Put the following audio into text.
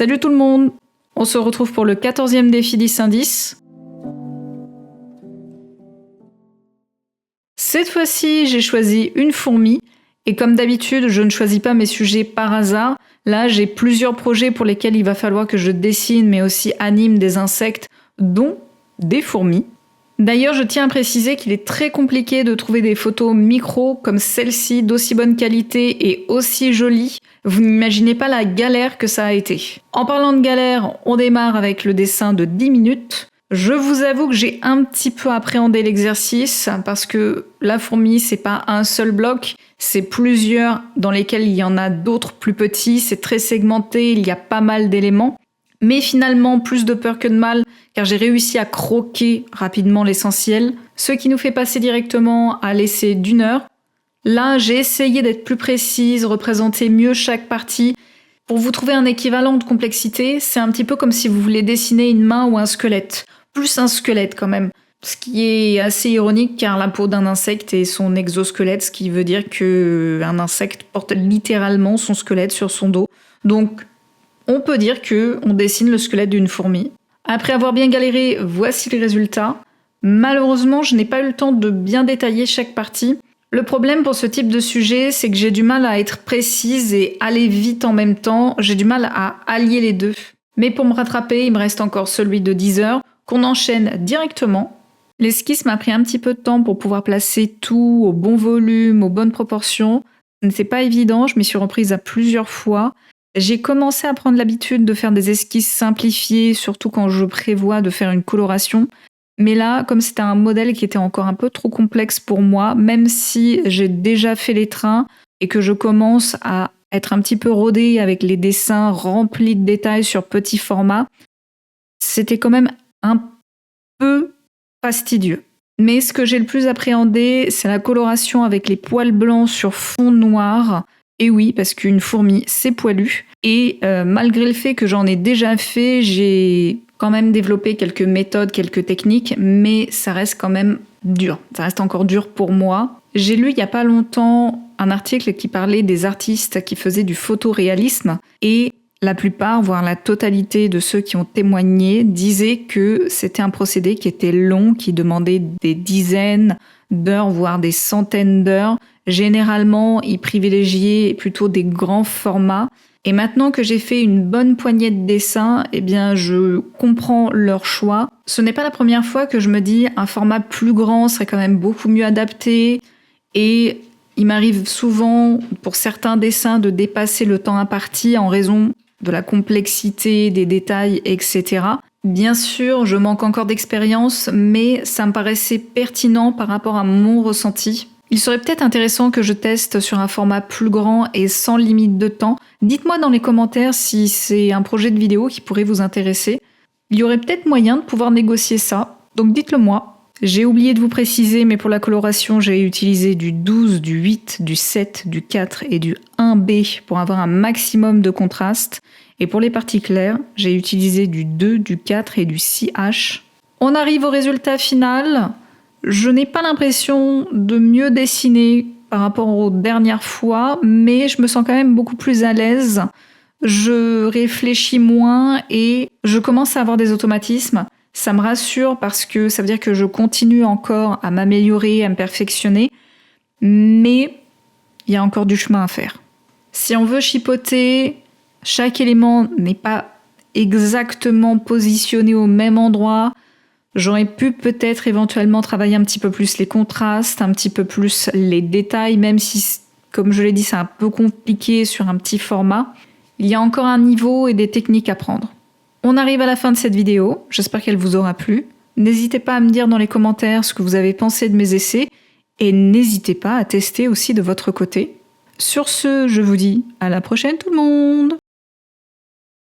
Salut tout le monde! On se retrouve pour le 14e défi 10-1-10. Cette fois-ci, j'ai choisi une fourmi. Et comme d'habitude, je ne choisis pas mes sujets par hasard. Là, j'ai plusieurs projets pour lesquels il va falloir que je dessine, mais aussi anime des insectes, dont des fourmis. D'ailleurs, je tiens à préciser qu'il est très compliqué de trouver des photos micro comme celle-ci, d'aussi bonne qualité et aussi jolies. Vous n'imaginez pas la galère que ça a été. En parlant de galère, on démarre avec le dessin de 10 minutes. Je vous avoue que j'ai un petit peu appréhendé l'exercice parce que la fourmi, c'est pas un seul bloc, c'est plusieurs dans lesquels il y en a d'autres plus petits, c'est très segmenté, il y a pas mal d'éléments. Mais finalement, plus de peur que de mal, car j'ai réussi à croquer rapidement l'essentiel, ce qui nous fait passer directement à l'essai d'1 heure. Là, j'ai essayé d'être plus précise, représenter mieux chaque partie. Pour vous trouver un équivalent de complexité, c'est un petit peu comme si vous voulez dessiner une main ou un squelette. Plus un squelette quand même. Ce qui est assez ironique car la peau d'un insecte est son exosquelette, ce qui veut dire qu'un insecte porte littéralement son squelette sur son dos. Donc, on peut dire qu'on dessine le squelette d'une fourmi. Après avoir bien galéré, voici le résultat. Malheureusement, je n'ai pas eu le temps de bien détailler chaque partie. Le problème pour ce type de sujet, c'est que j'ai du mal à être précise et aller vite en même temps. J'ai du mal à allier les deux. Mais pour me rattraper, il me reste encore celui de 10 heures, qu'on enchaîne directement. L'esquisse m'a pris un petit peu de temps pour pouvoir placer tout au bon volume, aux bonnes proportions. C'est pas évident, je m'y suis reprise à plusieurs fois. J'ai commencé à prendre l'habitude de faire des esquisses simplifiées, surtout quand je prévois de faire une coloration. Mais là, comme c'était un modèle qui était encore un peu trop complexe pour moi, même si j'ai déjà fait les trains et que je commence à être un petit peu rodée avec les dessins remplis de détails sur petit format, c'était quand même un peu fastidieux. Mais ce que j'ai le plus appréhendé, c'est la coloration avec les poils blancs sur fond noir. Et oui, parce qu'une fourmi, c'est poilu. Et malgré le fait que j'en ai déjà fait, j'ai quand même développé quelques méthodes, quelques techniques, mais ça reste quand même dur. Ça reste encore dur pour moi. J'ai lu il n'y a pas longtemps un article qui parlait des artistes qui faisaient du photoréalisme et la plupart, voire la totalité de ceux qui ont témoigné, disaient que c'était un procédé qui était long, qui demandait des dizaines d'heures, voire des centaines d'heures. Généralement, ils privilégiaient plutôt des grands formats. Et maintenant que j'ai fait une bonne poignée de dessins, eh bien, je comprends leur choix. Ce n'est pas la première fois que je me dis un format plus grand serait quand même beaucoup mieux adapté. Et il m'arrive souvent, pour certains dessins, de dépasser le temps imparti en raison de la complexité, des détails, etc. Bien sûr, je manque encore d'expérience, mais ça me paraissait pertinent par rapport à mon ressenti. Il serait peut-être intéressant que je teste sur un format plus grand et sans limite de temps. Dites-moi dans les commentaires si c'est un projet de vidéo qui pourrait vous intéresser. Il y aurait peut-être moyen de pouvoir négocier ça, donc dites-le moi. J'ai oublié de vous préciser, mais pour la coloration, j'ai utilisé du 12, du 8, du 7, du 4 et du 1B pour avoir un maximum de contraste. Et pour les parties claires, j'ai utilisé du 2, du 4 et du 6H. On arrive au résultat final. Je n'ai pas l'impression de mieux dessiner par rapport aux dernières fois, mais je me sens quand même beaucoup plus à l'aise. Je réfléchis moins et je commence à avoir des automatismes. Ça me rassure parce que ça veut dire que je continue encore à m'améliorer, à me perfectionner, mais il y a encore du chemin à faire. Si on veut chipoter, chaque élément n'est pas exactement positionné au même endroit. J'aurais pu peut-être éventuellement travailler un petit peu plus les contrastes, un petit peu plus les détails, même si, comme je l'ai dit, c'est un peu compliqué sur un petit format. Il y a encore un niveau et des techniques à prendre. On arrive à la fin de cette vidéo, j'espère qu'elle vous aura plu. N'hésitez pas à me dire dans les commentaires ce que vous avez pensé de mes essais et n'hésitez pas à tester aussi de votre côté. Sur ce, je vous dis à la prochaine tout le monde!